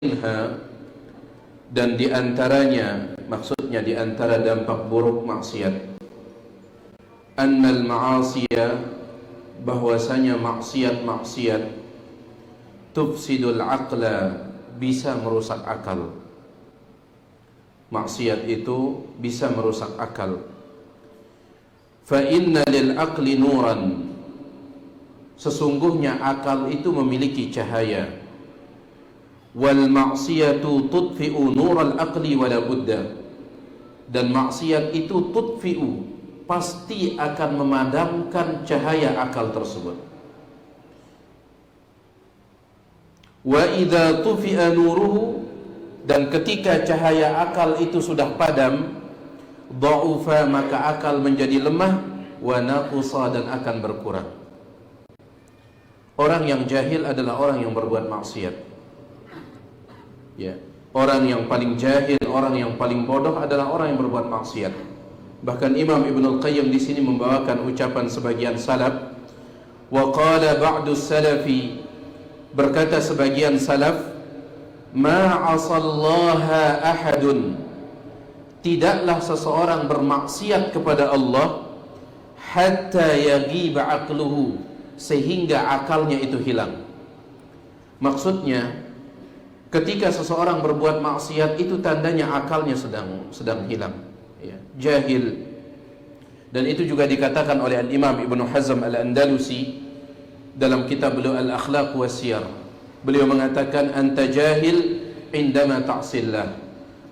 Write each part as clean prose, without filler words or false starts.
dan diantaranya, maksudnya diantara dampak buruk maksiat, annal ma'asiyah, bahwasanya maksiat-maksiat tufsidul aqla, bisa merusak akal. Maksiat itu bisa merusak akal. Fa inna lil aqli nuran, sesungguhnya akal itu memiliki cahaya. Wal ma'siyatu tudfi'u nural aqli wala budda, dan maksiat itu tudfi'u, pasti akan memadamkan cahaya akal tersebut. Wa idza tufi'a nuruhu, dan ketika cahaya akal itu sudah padam, dha'ufa, maka akal menjadi lemah, wa naqusa, dan akan berkurang. Orang yang jahil adalah orang yang berbuat maksiat. Ya, orang yang paling jahil, orang yang paling bodoh adalah orang yang berbuat maksiat. Bahkan Imam Ibnul Qayyim di sini membawakan ucapan sebagian salaf. Wa qala ba'du salafi, berkata sebagian salaf, ma 'asallaha ahadun, tidaklah seseorang bermaksiat kepada Allah hatta yaghiba aqluhu, sehingga akalnya itu hilang. Maksudnya, ketika seseorang berbuat maksiat itu tandanya akalnya sedang hilang, ya, jahil. Dan itu juga dikatakan oleh Al-Imam Ibnu Hazm Al-Andalusi dalam kitab beliau Al-Akhlaq wa Siyar. Beliau mengatakan, anta jahil indama ta'sillah,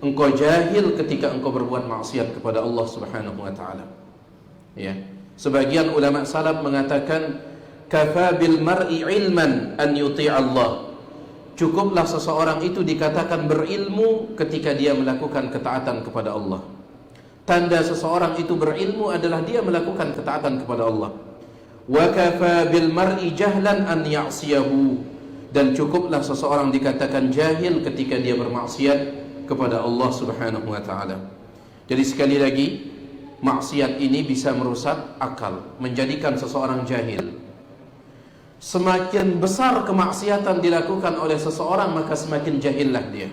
engkau jahil ketika engkau berbuat maksiat kepada Allah Subhanahu wa taala. Ya. Sebagian ulama salaf mengatakan, kafa bil mar'i ilman an yuti' Allah, cukuplah seseorang itu dikatakan berilmu ketika dia melakukan ketaatan kepada Allah. Tanda seseorang itu berilmu adalah dia melakukan ketaatan kepada Allah. Wa kafa bil mar'i jahlan an ya'siyahu, dan cukuplah seseorang dikatakan jahil ketika dia bermaksiat kepada Allah Subhanahu wa taala. Jadi sekali lagi, maksiat ini bisa merusak akal, menjadikan seseorang jahil. Semakin besar kemaksiatan dilakukan oleh seseorang, maka semakin jahillah dia.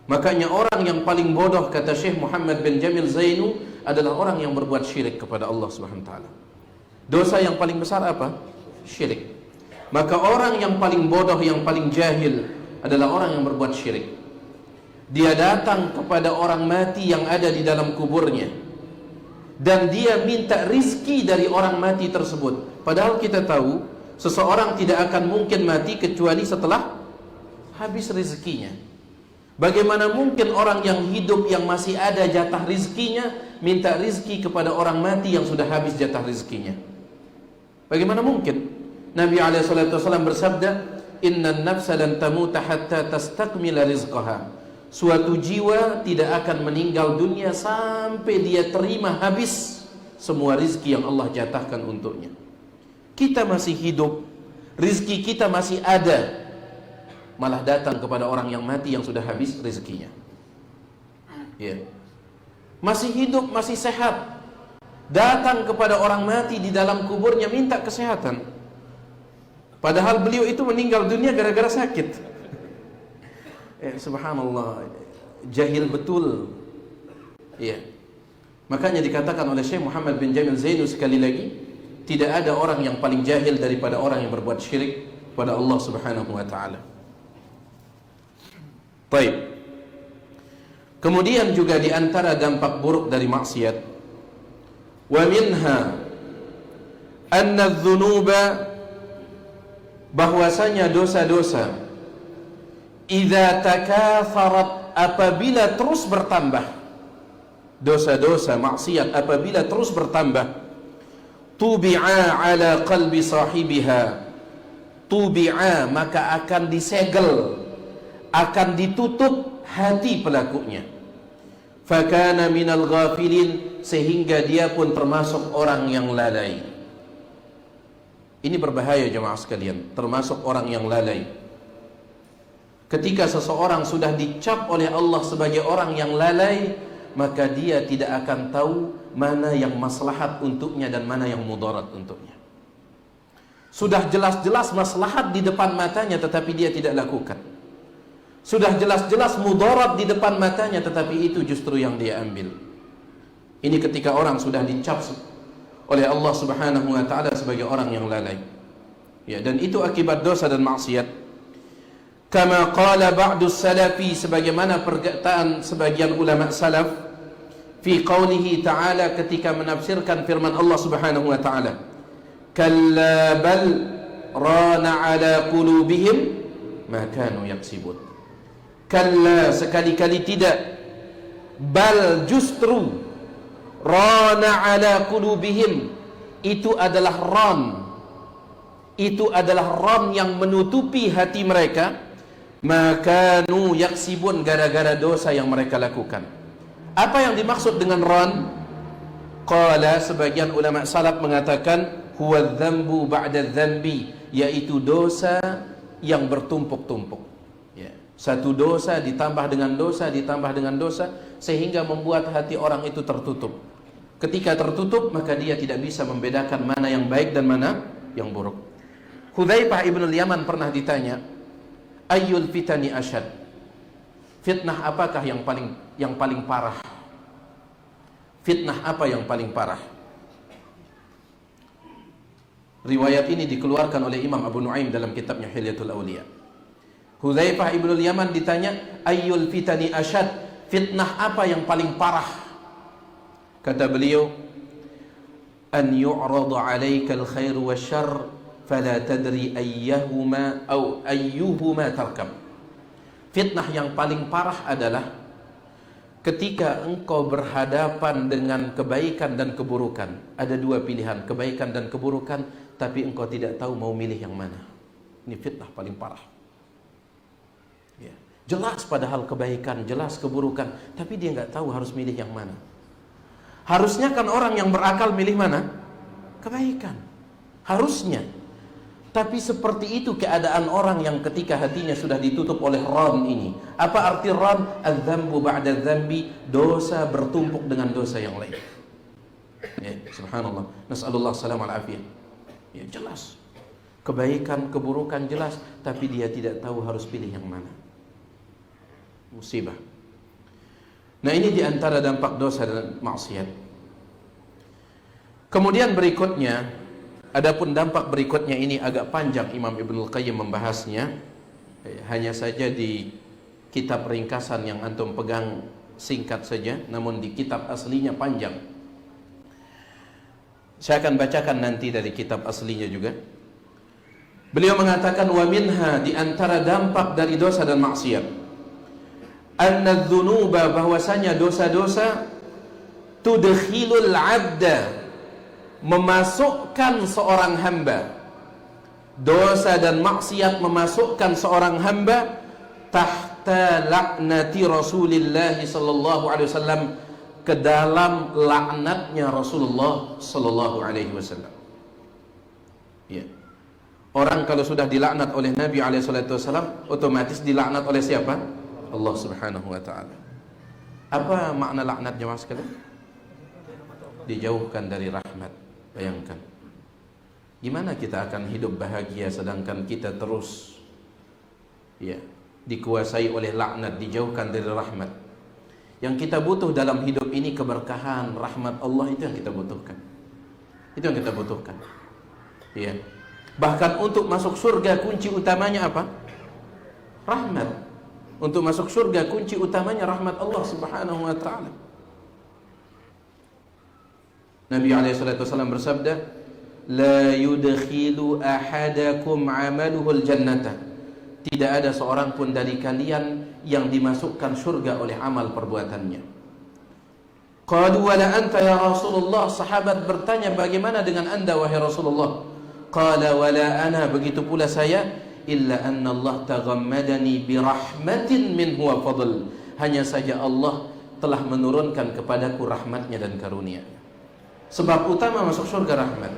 Makanya orang yang paling bodoh, kata Syekh Muhammad bin Jamil Zainu, adalah orang yang berbuat syirik kepada Allah Subhanahu wa taala. Dosa yang paling besar apa? Syirik. Maka orang yang paling bodoh, yang paling jahil adalah orang yang berbuat syirik. Dia datang kepada orang mati yang ada di dalam kuburnya, dan dia minta rizki dari orang mati tersebut. Padahal kita tahu seseorang tidak akan mungkin mati kecuali setelah habis rezekinya. Bagaimana mungkin orang yang hidup, yang masih ada jatah rizkinya, minta rizki kepada orang mati yang sudah habis jatah rizkinya? Bagaimana mungkin? Nabi SAW bersabda, innan nafsa lan tamuta hatta tastakmila rizqaha, suatu jiwa tidak akan meninggal dunia sampai dia terima habis semua rizki yang Allah jatahkan untuknya. Kita masih hidup, rizki kita masih ada, malah datang kepada orang yang mati yang sudah habis rezekinya. Ya. Masih hidup, masih sehat, datang kepada orang mati di dalam kuburnya minta kesehatan. Padahal beliau itu meninggal dunia gara-gara sakit. Subhanallah, jahil betul. Ya. Makanya dikatakan oleh Syekh Muhammad bin Jamil Zainu sekali lagi, tidak ada orang yang paling jahil daripada orang yang berbuat syirik pada Allah Subhanahu wa taala. Baik. Kemudian juga di antara dampak buruk dari maksiat, wa minha anna adz-dzunuba, bahwasanya dosa-dosa idza takatharat, apabila terus bertambah, dosa-dosa maksiat apabila terus bertambah, tubi'a ala qalbi sahibiha, tubi'a, maka akan disegel, akan ditutup hati pelakunya. Fakana minal ghafilin, sehingga dia pun termasuk orang yang lalai. Ini berbahaya jemaah sekalian, termasuk orang yang lalai. Ketika seseorang sudah dicap oleh Allah sebagai orang yang lalai, maka dia tidak akan tahu mana yang maslahat untuknya dan mana yang mudarat untuknya. Sudah jelas-jelas maslahat di depan matanya, tetapi dia tidak lakukan. Sudah jelas-jelas mudarat di depan matanya, tetapi itu justru yang dia ambil. Ini ketika orang sudah dicap oleh Allah Subhanahu wa taala sebagai orang yang lalai. Ya, dan itu akibat dosa dan maksiat. Kama qala ba'du salafi, sebagaimana perkataan sebagian ulama salaf fi qaulihi ta'ala, ketika menafsirkan firman Allah Subhanahu wa taala, kalla bal rana ala qulubihim ma kanu yaksibun. Kalla, sekali-kali tidak, bal justru, rana ala qulubihim, itu adalah ran yang menutupi hati mereka, makanu yaksibun, gara-gara dosa yang mereka lakukan. Apa yang dimaksud dengan ran? Qala, sebagian ulama salaf mengatakan, huwa dzambu ba'da dzambi, yaitu dosa yang bertumpuk-tumpuk. Satu dosa ditambah dengan dosa, ditambah dengan dosa, sehingga membuat hati orang itu tertutup. Ketika tertutup, maka dia tidak bisa membedakan mana yang baik dan mana yang buruk. Hudzaifah ibn al-Yaman pernah ditanya, ayyul fitani asyad, fitnah apakah yang paling parah? Fitnah apa yang paling parah? Riwayat ini dikeluarkan oleh Imam Abu Nuaim dalam kitabnya Hilyatul Awliya. Hudzaifah ibn al-Yaman ditanya, ayyul fitani asyad, fitnah apa yang paling parah? Kata beliau, an yu'rada 'alaika al-khair wasyarr fala tadri ayyuhuma tarkab. Fitnah yang paling parah adalah ketika engkau berhadapan dengan kebaikan dan keburukan. Ada dua pilihan, kebaikan dan keburukan, tapi engkau tidak tahu mau milih yang mana. Ini fitnah paling parah. Ya. Jelas padahal kebaikan, jelas keburukan, tapi dia nggak tahu harus milih yang mana. Harusnya kan orang yang berakal milih mana? Kebaikan. Harusnya. Tapi seperti itu keadaan orang yang ketika hatinya sudah ditutup oleh ran ini. Apa arti ran? Adz-dzambu ba'da dzambi, dosa bertumpuk dengan dosa yang lain. Ya, subhanallah. Nas'alullah salam al afiyah. Ya, jelas. Kebaikan, keburukan jelas, tapi dia tidak tahu harus pilih yang mana. Musibah. Nah, ini diantara dampak dosa dan maksiat. Kemudian berikutnya, adapun dampak berikutnya ini agak panjang Imam Ibnul Qayyim membahasnya. Hanya saja di kitab ringkasan yang antum pegang singkat saja, namun di kitab aslinya panjang. Saya akan bacakan nanti dari kitab aslinya juga. Beliau mengatakan, wa minha, di antara dampak dari dosa dan maksiat, anna dzunuba, bahwasanya dosa-dosa, tudkhilul 'abda, memasukkan seorang hamba. Dosa dan maksiat memasukkan seorang hamba tahta laknati Rasulillah sallallahu alaihi wasallam, ke dalam laknatnya Rasulullah sallallahu alaihi wasallam. Ya. Orang kalau sudah dilaknat oleh Nabi alaihi wasallam, otomatis dilaknat oleh siapa? Allah Subhanahu wa taala. Apa makna laknat jemaah sekalian? Dijauhkan dari rahmat. Bayangkan. Gimana kita akan hidup bahagia sedangkan kita terus dikuasai oleh laknat, dijauhkan dari rahmat. Yang kita butuh dalam hidup ini keberkahan, rahmat Allah, itu yang kita butuhkan. Itu yang kita butuhkan. Ya. Bahkan untuk masuk surga kunci utamanya apa? Rahmat. Untuk masuk surga kunci utamanya rahmat Allah Subhanahu wa taala. Nabi SAW bersabda, la yudkhilu ahadakum amaluhul jannata, tidak ada seorang pun dari kalian yang dimasukkan surga oleh amal perbuatannya. Qalu wala anta ya Rasulullah, sahabat bertanya, bagaimana dengan anda wahai Rasulullah? Qala wala ana, begitu pula saya, illa anna Allah taghammadani birahmatin minhu wa fadl, hanya saja Allah telah menurunkan kepadaku rahmatnya dan karunia. Sebab utama masuk surga rahmat.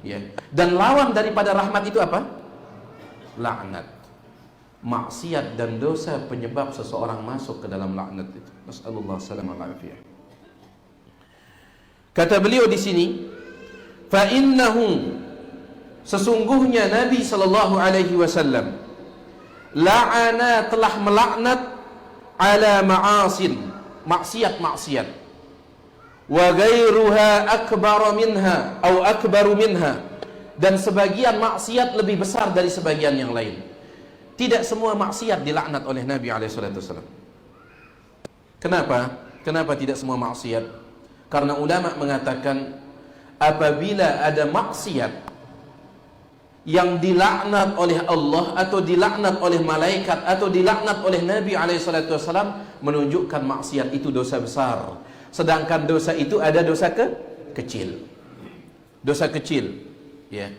Ya. Dan lawan daripada rahmat itu apa? Laknat. Maksiat dan dosa penyebab seseorang masuk ke dalam laknat itu. Nasallallahu salamah wa afiyah. Kata beliau di sini, fa innahu, sesungguhnya Nabi sallallahu alaihi wasallam, la'ana telah melaknat ala ma'asin, maksiat-maksiat, wa ghairuha akbar minha atau akbaru minha, dan sebagian maksiat lebih besar dari sebagian yang lain. Tidak semua maksiat dilaknat oleh Nabi SAW. Kenapa? Kenapa tidak semua maksiat? Karena ulama mengatakan apabila ada maksiat yang dilaknat oleh Allah atau dilaknat oleh malaikat atau dilaknat oleh Nabi SAW, menunjukkan maksiat itu dosa besar. Sedangkan dosa itu ada dosa kecil. Dosa kecil, ya.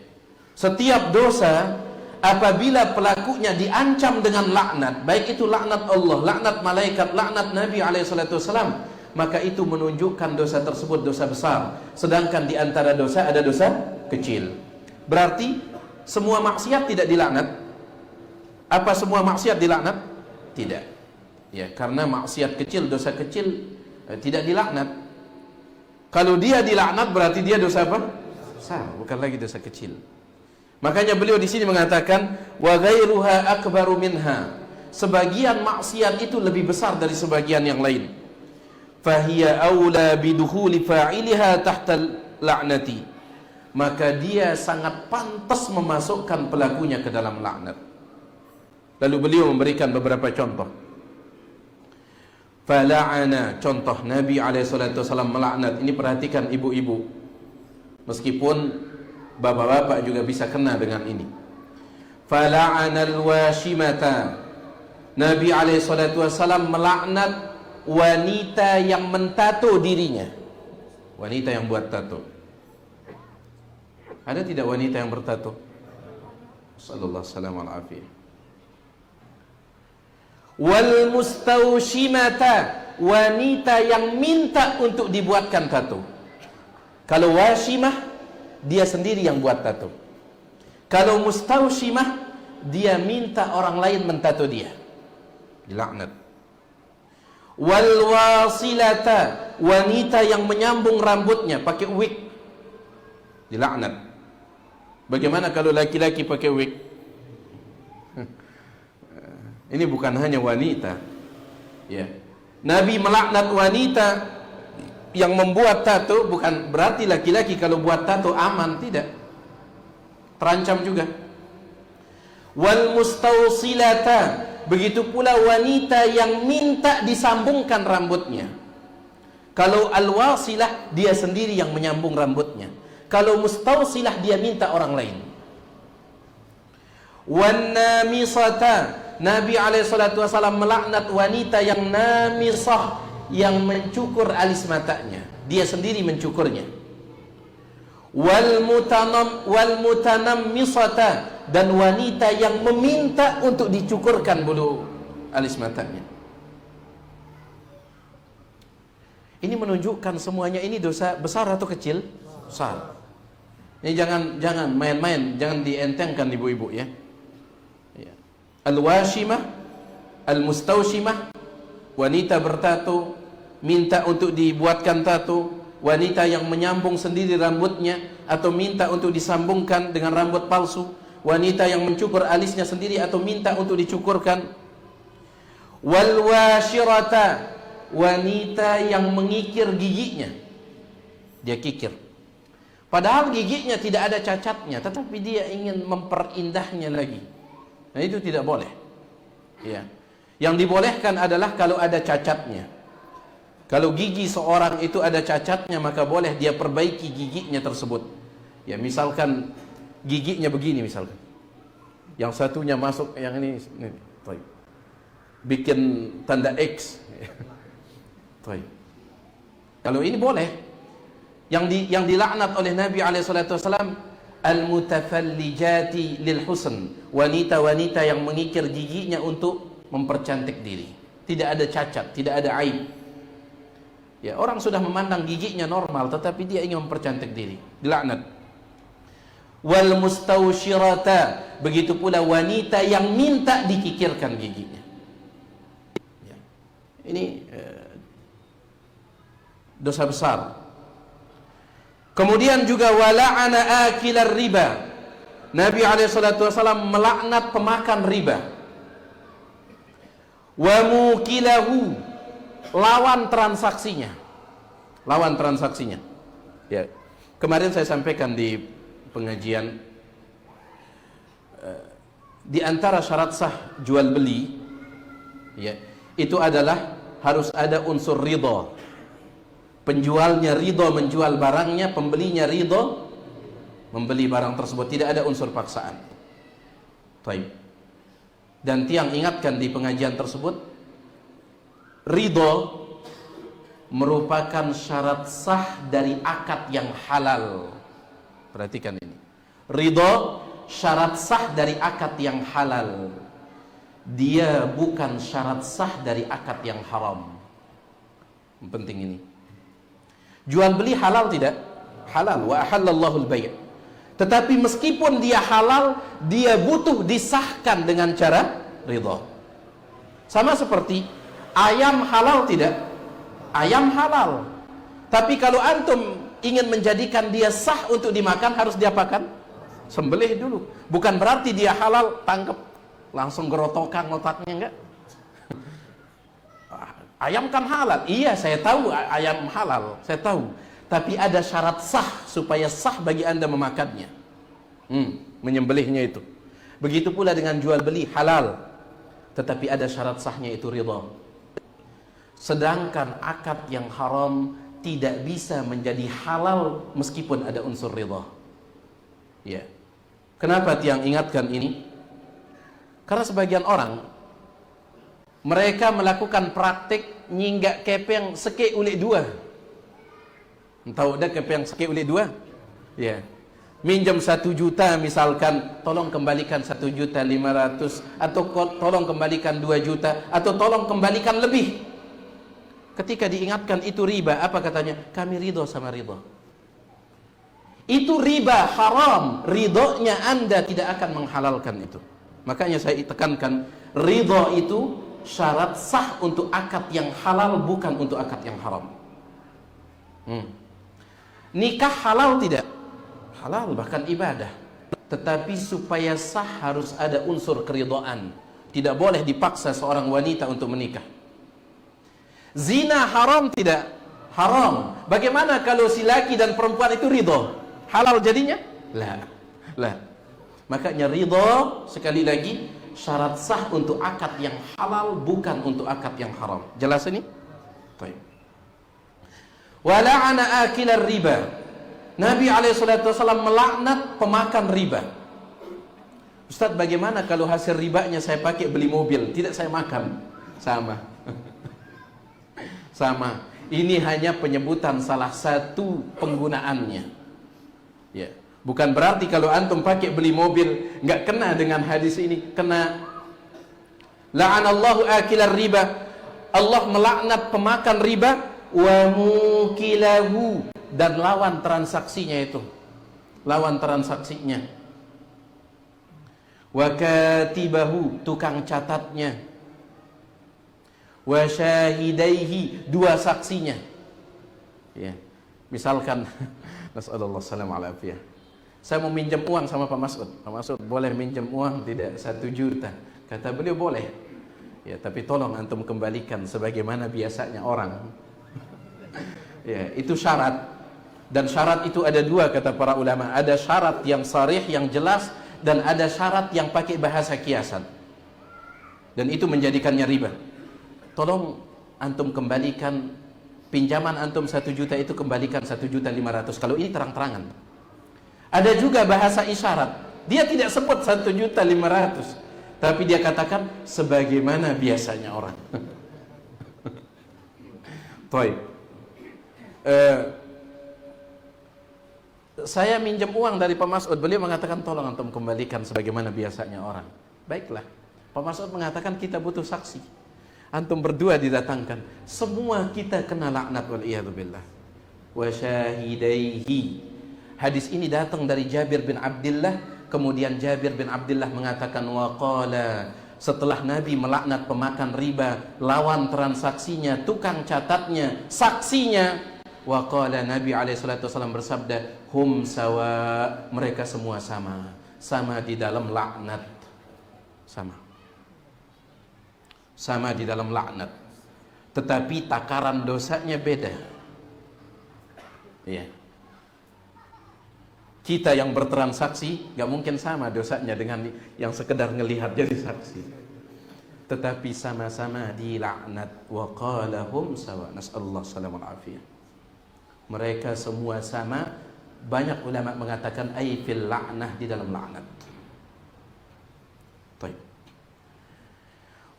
Setiap dosa apabila pelakunya diancam dengan laknat, baik itu laknat Allah, laknat malaikat, laknat Nabi SAW, maka itu menunjukkan dosa tersebut dosa besar. Sedangkan di antara dosa ada dosa kecil. Berarti semua maksiat tidak dilaknat. Apa semua maksiat dilaknat? Tidak. Ya, karena maksiat kecil, dosa kecil tidak dilaknat. Kalau dia dilaknat berarti dia dosa apa? Besar, bukan lagi dosa kecil. Makanya beliau di sini mengatakan wa ghairuha akbaru minha. Sebagian maksiat itu lebih besar dari sebagian yang lain. Fahiya aula bidukhuli fa'iliha tahta la'nati. Maka dia sangat pantas memasukkan pelakunya ke dalam laknat. Lalu beliau memberikan beberapa contoh. Fala'ana, contoh Nabi SAW melaknat. Ini perhatikan ibu-ibu, meskipun bapak-bapak juga bisa kena dengan ini. Fala'ana al-washimata, Nabi SAW melaknat wanita yang mentato dirinya. Wanita yang buat tato. Ada tidak wanita yang bertato? Sallallahu alaihi wasallam. Wal mustawshimata, wanita yang minta untuk dibuatkan tato. Kalau washimah, dia sendiri yang buat tato. Kalau mustawshimah, dia minta orang lain mentato dia. Dilaknat. Wal wasilata, wanita yang menyambung rambutnya pakai wig. Dilaknat. Bagaimana kalau laki-laki pakai wig? Ini bukan hanya wanita, ya. Nabi melaknat wanita yang membuat tato. Bukan berarti laki-laki kalau buat tato aman, tidak. Terancam juga. Wal mustawsilata, begitu pula wanita yang minta disambungkan rambutnya. Kalau al-wasilah, dia sendiri yang menyambung rambutnya. Kalau mustawsilah, dia minta orang lain. Wan namisata, Nabi SAW melaknat wanita yang namisah, yang mencukur alis matanya. Dia sendiri mencukurnya. Wal mutanammisata, dan wanita yang meminta untuk dicukurkan bulu alis matanya. Ini menunjukkan semuanya ini dosa besar atau kecil? Besar. Ini jangan main-main, jangan dientengkan ibu-ibu, ya. Al-washimah, al-mustawshimah, wanita bertato, minta untuk dibuatkan tato, wanita yang menyambung sendiri rambutnya atau minta untuk disambungkan dengan rambut palsu, wanita yang mencukur alisnya sendiri atau minta untuk dicukurkan. Wal washirata, wanita yang mengikir giginya. Dia kikir. Padahal giginya tidak ada cacatnya, tetapi dia ingin memperindahnya lagi. Nah, itu tidak boleh. Ya. Yang dibolehkan adalah kalau ada cacatnya. Kalau gigi seorang itu ada cacatnya, maka boleh dia perbaiki giginya tersebut. Ya, misalkan giginya begini misalkan. Yang satunya masuk, yang ini bikin tanda X. Kalau ini boleh. Yang dilaknat oleh Nabi SAW, al-mutafallijati lil husn, wanita-wanita yang mengikir giginya untuk mempercantik diri. Tidak ada cacat, tidak ada aib. Ya, orang sudah memandang giginya normal, tetapi dia ingin mempercantik diri. Dilaknat. Wal mustawshirata, begitu pula wanita yang minta dikikirkan giginya. Ya. Ini dosa besar. Kemudian juga wala'ana akilar riba. Nabi SAW melaknat pemakan riba. wa mukilahu, lawan transaksinya. Lawan transaksinya. Ya. Kemarin saya sampaikan di pengajian, di antara syarat sah jual beli, ya, itu adalah harus ada unsur ridha. Penjualnya ridha menjual barangnya, pembelinya ridha membeli barang tersebut, tidak ada unsur paksaan. Baik. Dan tiang ingatkan di pengajian tersebut, ridha merupakan syarat sah dari akad yang halal. Perhatikan ini. Ridha syarat sah dari akad yang halal. Dia bukan syarat sah dari akad yang haram. Penting ini. Jual beli halal tidak? Halal. Wa ahallallahu al-bay'. Tetapi meskipun dia halal, dia butuh disahkan dengan cara ridha. Sama seperti ayam halal tidak? Ayam halal. Tapi kalau antum ingin menjadikan dia sah untuk dimakan, harus diapakan? Sembelih dulu. Bukan berarti dia halal, tangkap langsung gerotokan otaknya, enggak. Ayam kan halal. Iya, saya tahu ayam halal, saya tahu. Tapi ada syarat sah supaya sah bagi Anda memakannya. Menyembelihnya itu. Begitu pula dengan jual beli halal. Tetapi ada syarat sahnya, itu ridha. Sedangkan akad yang haram tidak bisa menjadi halal meskipun ada unsur ridha. Ya. Kenapa tiang ingatkan ini? Karena sebagian orang mereka melakukan praktik nyinggak kepeng seke ulik dua. Tahu dah kepeng seke ulik dua? Ya. Minjam 1 juta misalkan, tolong kembalikan 1.500.000, atau tolong kembalikan 2 juta, atau tolong kembalikan lebih. Ketika diingatkan itu riba, apa katanya? Kami ridho sama ridho. Itu riba, haram. Ridhonya Anda tidak akan menghalalkan itu. Makanya saya tekankan, ridho itu syarat sah untuk akad yang halal, bukan untuk akad yang haram. Nikah halal tidak? Halal, bahkan ibadah. Tetapi supaya sah harus ada unsur keridhaan. Tidak boleh dipaksa seorang wanita untuk menikah. Zina haram tidak? Haram. Bagaimana kalau si laki dan perempuan itu ridho? Halal jadinya? Lah. Makanya ridho, sekali lagi, syarat sah untuk akad yang halal, bukan untuk akad yang haram. Jelas ini? Baik. Wa la'ana akilar riba. Nabi SAW melaknat pemakan riba. Ustaz, bagaimana kalau hasil ribanya saya pakai beli mobil, tidak saya makan? Sama. Sama. Ini hanya penyebutan salah satu penggunaannya. Ya. Bukan berarti kalau antum pakai beli mobil nggak kena dengan hadis ini. Kena. La'anallahu akilar riba. Allah melaknat pemakan riba wa mukilahu, dan lawan transaksinya itu. Lawan transaksinya. Wa katibahu, tukang catatnya. Wa syahidaihi, 2 saksinya. Ya. Misalkan nasallallahu salam ala afiyah. Saya mau minjam uang sama Pak Mas'ud. Pak Mas'ud, boleh minjam uang tidak? 1 juta. Kata beliau, boleh. Ya, tapi tolong antum kembalikan sebagaimana biasanya orang. Ya, itu syarat. Dan syarat itu ada 2 kata para ulama. Ada syarat yang sarih, yang jelas, dan ada syarat yang pakai bahasa kiasan. Dan itu menjadikannya riba. Tolong antum kembalikan pinjaman antum 1 juta itu, kembalikan 1.500.000. Kalau ini terang-terangan. Ada juga bahasa isyarat. Dia tidak sebut 1.500.000, tapi dia katakan sebagaimana biasanya orang. Baik. Saya minjem uang dari Pak Mas'ud, beliau mengatakan tolong antum kembalikan sebagaimana biasanya orang. Baiklah. Pak Mas'ud mengatakan kita butuh saksi. Antum berdua didatangkan. Semua kita kena laknat wal iyadu billah. Wa syahidaihi. Hadis ini datang dari Jabir bin Abdullah. Kemudian Jabir bin Abdullah mengatakan waqala, setelah Nabi melaknat pemakan riba, lawan transaksinya, tukang catatnya, saksinya, waqala, Nabi SAW bersabda, hum sawa, mereka semua sama di dalam laknat. Sama sama di dalam laknat, tetapi takaran dosanya beda. Ya. Kita yang bertransaksi gak mungkin sama dosanya dengan yang sekedar ngelihat jadi saksi, tetapi sama-sama dilaknat. Wa qalahum sawa, nasallallahu salam wal afiyah. Mereka semua sama. Banyak ulama mengatakan ay fil la'nah, di dalam laknat. Baik.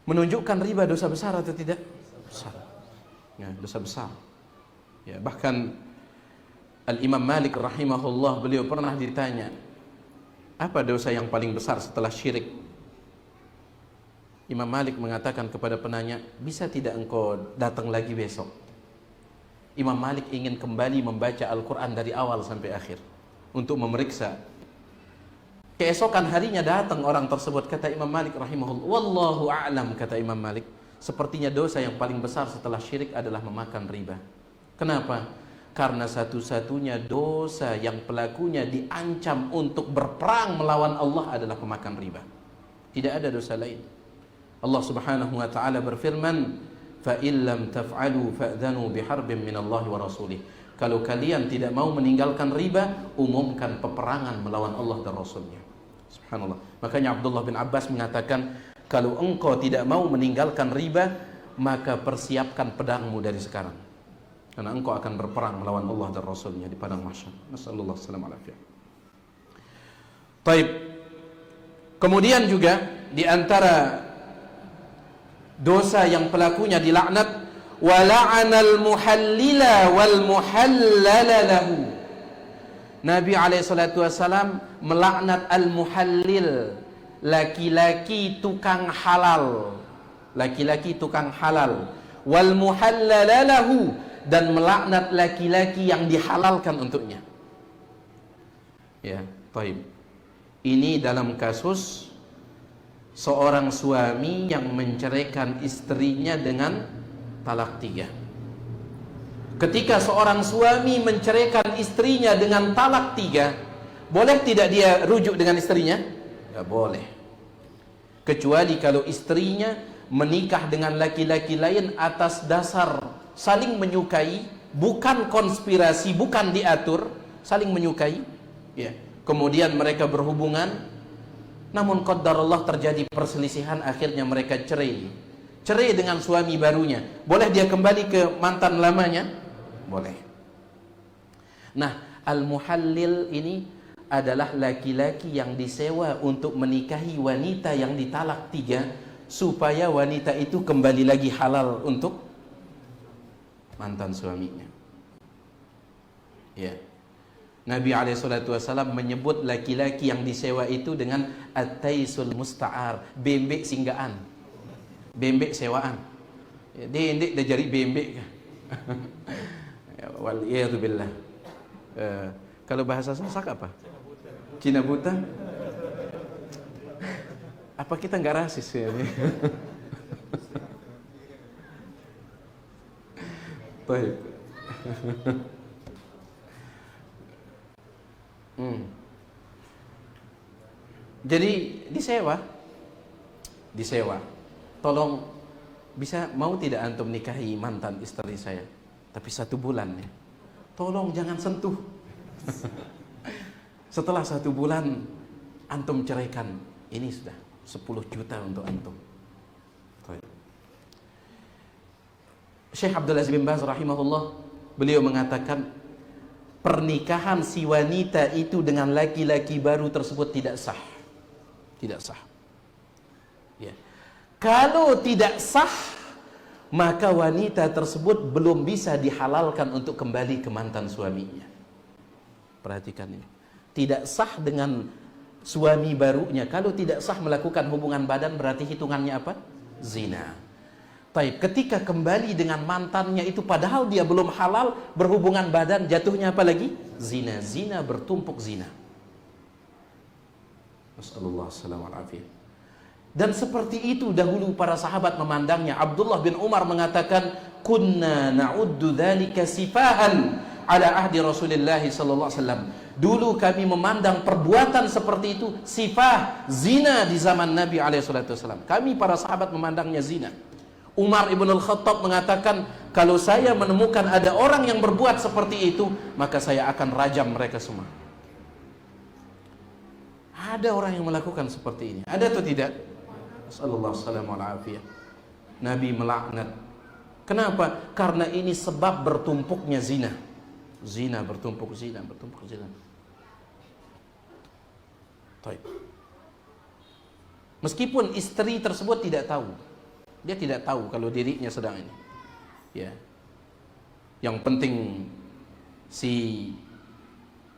Menunjukkan riba dosa besar atau tidak? Besar. Ya, dosa besar. Ya, bahkan Al-Imam Malik rahimahullah, beliau pernah ditanya, apa dosa yang paling besar setelah syirik? Imam Malik mengatakan kepada penanya, bisa tidak engkau datang lagi besok? Imam Malik ingin kembali membaca Al-Quran dari awal sampai akhir untuk memeriksa. Keesokan harinya datang orang tersebut, kata Imam Malik rahimahullah, wallahu a'lam, kata Imam Malik, sepertinya dosa yang paling besar setelah syirik adalah memakan riba. Kenapa? Karena satu-satunya dosa yang pelakunya diancam untuk berperang melawan Allah adalah pemakan riba. Tidak ada dosa lain. Allah Subhanahu wa taala berfirman, "Fa illam taf'alu fa'dhanu biharbin minallahi wa rasulih." Kalau kalian tidak mau meninggalkan riba, umumkan peperangan melawan Allah dan Rasulnya. Subhanallah. Makanya Abdullah bin Abbas mengatakan, kalau engkau tidak mau meninggalkan riba, maka persiapkan pedangmu dari sekarang, karena engkau akan berperang melawan Allah dan Rasulnya di padang mahsyar. Nasallallahu alaihi wasallam. Taib. Kemudian juga di antara dosa yang pelakunya dilaknat, wa la'anal muhallila wal muhallala lahu. Nabi alaihi salatu wasallam melaknat al-muhallil, laki-laki tukang halal, laki-laki tukang halal, wal muhallala lahu, dan melaknat laki-laki yang dihalalkan untuknya. Ya, taib. Ini dalam kasus seorang suami yang menceraikan istrinya dengan talak 3. Ketika seorang suami menceraikan istrinya dengan talak 3, boleh tidak dia rujuk dengan istrinya? Ya boleh. Kecuali kalau istrinya menikah dengan laki-laki lain atas dasar saling menyukai, bukan konspirasi, bukan diatur, saling menyukai, ya. Kemudian mereka berhubungan, namun qadarullah terjadi perselisihan, akhirnya mereka cerai. Cerai dengan suami barunya. Boleh dia kembali ke mantan lamanya? Boleh. Nah, al-muhallil ini adalah laki-laki yang disewa untuk menikahi wanita yang ditalak 3, supaya wanita itu kembali lagi halal untuk mantan suaminya. Ya. Nabi SAW menyebut laki-laki yang disewa itu dengan at-taisul musta'ar, bembek singgaan, bembek sewaan. Ya, dia dah jadi bembek. Waliyadu billah. Kalau bahasa Sasak apa? Cina buta. Apa kita nggak rasis ya? Baik. Jadi disewa. Tolong, bisa mau tidak antum nikahi mantan istri saya, tapi 1 bulan ya. Tolong jangan sentuh. Setelah 1 bulan antum ceraikan, ini sudah 10 juta untuk antum. Baik. Syekh Abdul Aziz bin Baz rahimahullah, beliau mengatakan pernikahan si wanita itu dengan laki-laki baru tersebut tidak sah. Tidak sah. Ya. Kalau tidak sah, maka wanita tersebut belum bisa dihalalkan untuk kembali ke mantan suaminya. Perhatikan ini. Tidak sah dengan suami barunya. Kalau tidak sah melakukan hubungan badan, berarti hitungannya apa? Zina. Baik, ketika kembali dengan mantannya itu padahal dia belum halal, berhubungan badan, jatuhnya apa lagi? Zina. Zina bertumpuk zina. Nasallallahu alaihi wasallam. Dan seperti itu dahulu para sahabat memandangnya. Abdullah bin Umar mengatakan, kunna na'uddu dzalika sifahan ala ahdi Rasulullah sallallahu alaihi wasallam. Dulu kami memandang perbuatan seperti itu sifah, zina di zaman Nabi alaihi wasallam. Kami para sahabat memandangnya zina. Umar ibn al-Khattab mengatakan, kalau saya menemukan ada orang yang berbuat seperti itu, maka saya akan rajam mereka semua. Ada orang yang melakukan seperti ini. Ada atau tidak? Sallallahu alaihi wasallam. Nabi melaknat. Kenapa? Karena ini sebab bertumpuknya zina. Zina bertumpuk zina. Baik. Meskipun istri tersebut tidak tahu. Dia tidak tahu kalau dirinya sedang ini. Ya. Yang penting si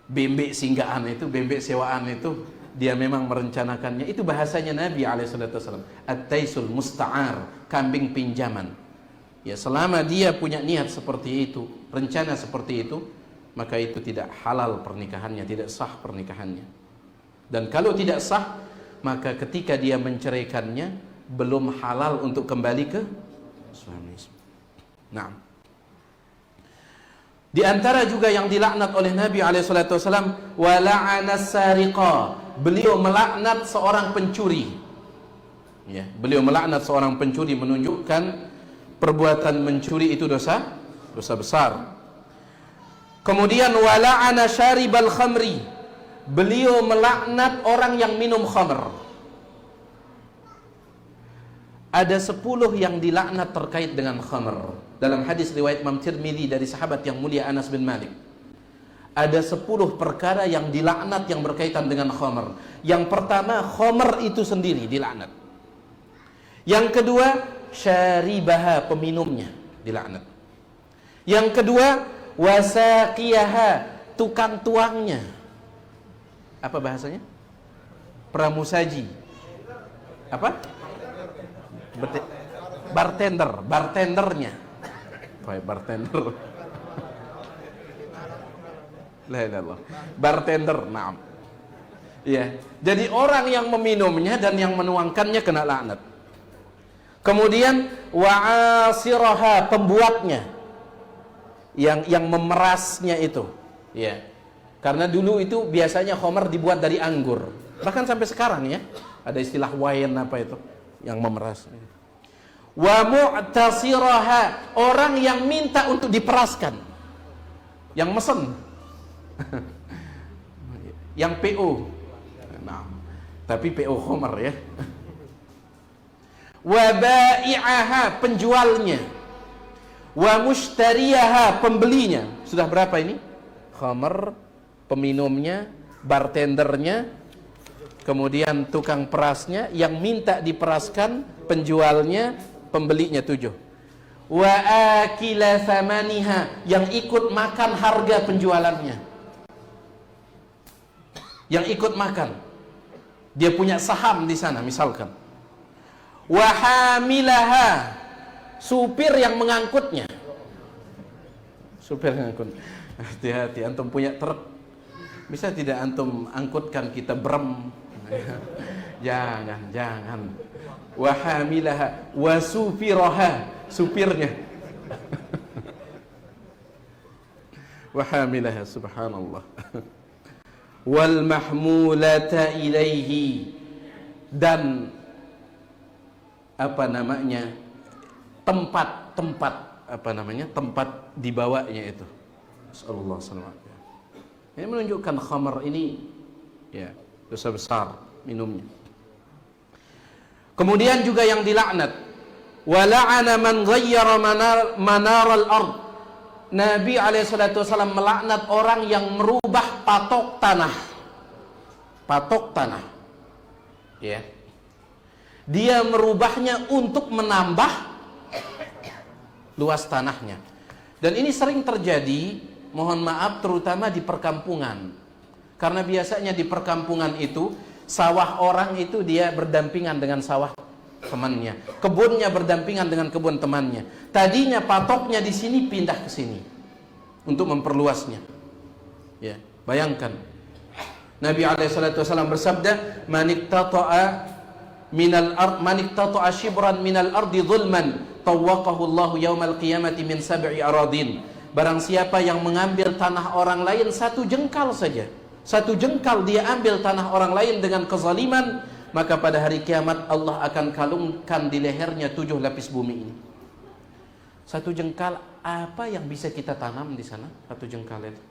bembek singgahan itu, bembek sewaan itu, dia memang merencanakannya. Itu bahasanya Nabi alaihissalam. At-taisul musta'ar, kambing pinjaman. Ya, selama dia punya niat seperti itu, rencana seperti itu, maka itu tidak halal pernikahannya, tidak sah pernikahannya. Dan kalau tidak sah, maka ketika dia menceraikannya, belum halal untuk kembali ke suami. Nah, di antara juga yang dilaknat oleh Nabi alaihissalam, wa la'ana sariqa, beliau melaknat seorang pencuri. Ya, beliau melaknat seorang pencuri, menunjukkan perbuatan mencuri itu dosa besar. Kemudian wa la'ana syaribal khamri, beliau melaknat orang yang minum khamr. Ada 10 yang dilaknat terkait dengan khamr. Dalam hadis riwayat Imam Tirmidzi dari sahabat yang mulia Anas bin Malik, ada 10 perkara yang dilaknat yang berkaitan dengan khamr. Yang pertama, khamr itu sendiri dilaknat. Yang kedua, syaribaha, peminumnya dilaknat. Yang kedua, wasaqiyaha, tukang tuangnya. Apa bahasanya? Pramusaji. Apa? Bartendernya. Baik, bartender. La ilaha illallah. Bartender, na'am. Ya, jadi orang yang meminumnya dan yang menuangkannya kena laknat. Kemudian wa'asiraha, pembuatnya, yang memerasnya itu, ya. Karena dulu itu biasanya khamr dibuat dari anggur. Bahkan sampai sekarang ya, ada istilah wine apa itu yang memeras. Wa mu'tasiraha, orang yang minta untuk diperaskan, yang mesen, yang PO. Nah, tapi PO khamr ya. Wa ba'i'aha, penjualnya. Wa mushtariyaha, pembelinya. Sudah berapa ini? Khamr, peminumnya, bartendernya, kemudian tukang perasnya, yang minta diperaskan, penjualnya, pembelinya 7. Wa akila thamaniha, yang ikut makan harga penjualannya. Yang ikut makan. Dia punya saham di sana misalkan. Wa hamilaha, supir yang mengangkutnya. Supir yang mengangkut. Hati-hati, antum punya truk, bisa tidak antum angkutkan kita brem? Jangan. Wa hamilaha wa supiraha, supirnya. Wa hamilaha, subhanallah. Wal mahmulata ilaihi, dan apa namanya, tempat tempat dibawanya itu. Sallallahu alaihi wasallam. Ini menunjukkan khamr ini ya dosa besar minumnya. Kemudian juga yang dilaknat, wa la'ana man ghayyara manar al-ard. Nabi alaihissalam melaknat orang yang merubah patok tanah. Patok tanah. Ya. Dia merubahnya untuk menambah luas tanahnya. Dan ini sering terjadi, mohon maaf, terutama di perkampungan. Karena biasanya di perkampungan itu, sawah orang itu dia berdampingan dengan sawah temannya, kebunnya berdampingan dengan kebun temannya. Tadinya patoknya di sini, pindah ke sini untuk memperluasnya. Ya, bayangkan. Nabi alaihissalam bersabda, man iqtata'a shibran minal ardi zulman tawwaqahu Allahu yaumal qiyamati min sab'i aradin. Barang siapa yang mengambil tanah orang lain 1 jengkal saja, 1 jengkal dia ambil tanah orang lain dengan kezaliman, maka pada hari kiamat Allah akan kalungkan di lehernya 7 lapis bumi ini. Satu jengkal, apa yang bisa kita tanam di sana? Satu jengkal itu.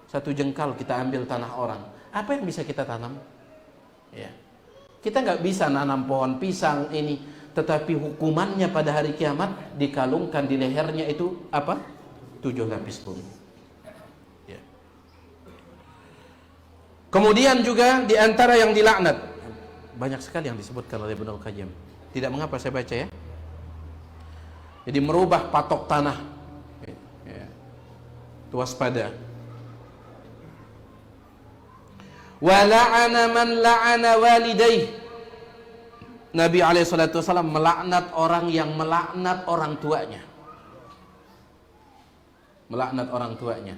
Satu jengkal kita ambil tanah orang, apa yang bisa kita tanam? Ya. Kita nggak bisa nanam pohon pisang ini, tetapi hukumannya pada hari kiamat dikalungkan di lehernya itu apa? 7 lapis bumi. Ya. Kemudian juga di antara yang dilaknat, banyak sekali yang disebutkan oleh Ibnul Qayyim. Tidak mengapa saya baca ya. Jadi merubah patok tanah. Ya. Itu waspada. Wa la'ana man la'ana walidayh. Nabi SAW melaknat orang yang melaknat orang tuanya. Melaknat orang tuanya.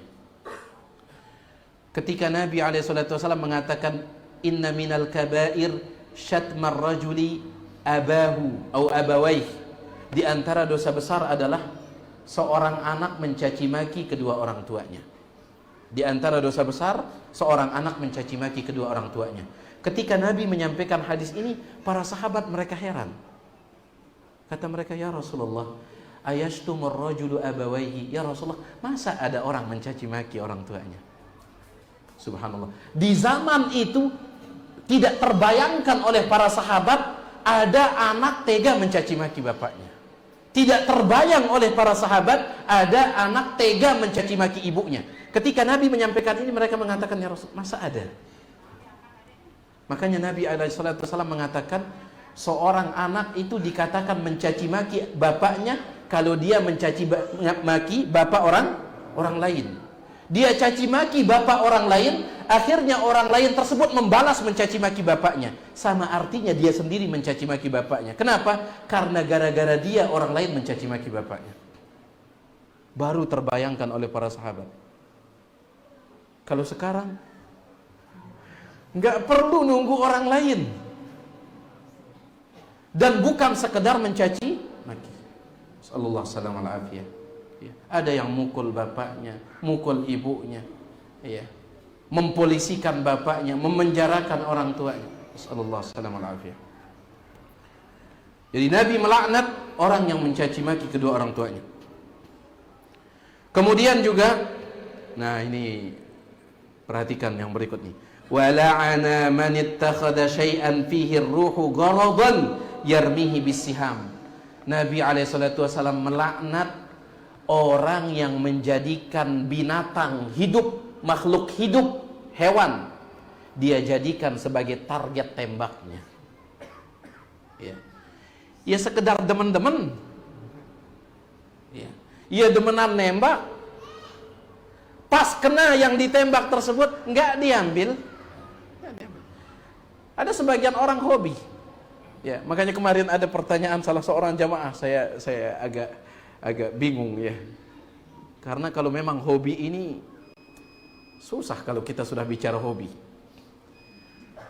Ketika Nabi SAW mengatakan inna minal kabair syatmar rajuli abahu atau abawaih. Di antara dosa besar adalah seorang anak mencaci maki kedua orang tuanya. Di antara dosa besar seorang anak mencaci maki kedua orang tuanya. Ketika Nabi menyampaikan hadis ini, para sahabat mereka heran. Kata mereka, ya Rasulullah, ayashtumur rajulu abawaihi. Ya Rasulullah, masa ada orang mencaci maki orang tuanya? Subhanallah. Di zaman itu tidak terbayangkan oleh para sahabat ada anak tega mencaci maki bapaknya. Tidak terbayang oleh para sahabat ada anak tega mencaci maki ibunya. Ketika Nabi menyampaikan ini, mereka mengatakan, ya Rasul, masa ada? Makanya Nabi SAW mengatakan, seorang anak itu dikatakan mencaci maki bapaknya kalau dia mencaci maki bapak orang lain. Dia caci maki bapak orang lain, akhirnya orang lain tersebut membalas mencaci maki bapaknya. Sama artinya dia sendiri mencaci maki bapaknya. Kenapa? Karena gara-gara dia orang lain mencaci maki bapaknya. Baru terbayangkan oleh para sahabat. Kalau sekarang nggak perlu nunggu orang lain, dan bukan sekedar mencaci maki. Sallallahu alaihi wasallam. Ada yang mukul bapaknya, mukul ibunya, ya, mempolisikan bapaknya, memenjarakan orang tuanya. Sallallahu alaihi wasallam. Jadi Nabi melaknat orang yang mencaci maki kedua orang tuanya. Kemudian juga, nah ini perhatikan yang berikut nih. Wa la'ana man ittakhadha syai'an fihi ar-ruhu gharadan yarmihi bisiham. Nabi SAW melaknat orang yang menjadikan binatang hidup, makhluk hidup, hewan, dia jadikan sebagai target tembaknya. Ya sekedar demen-demen. Ya demenan nembak. Pas kena yang ditembak tersebut, nggak diambil. Ada sebagian orang hobi. Ya, makanya kemarin ada pertanyaan salah seorang jamaah, saya agak bingung ya. Karena kalau memang hobi ini susah kalau kita sudah bicara hobi.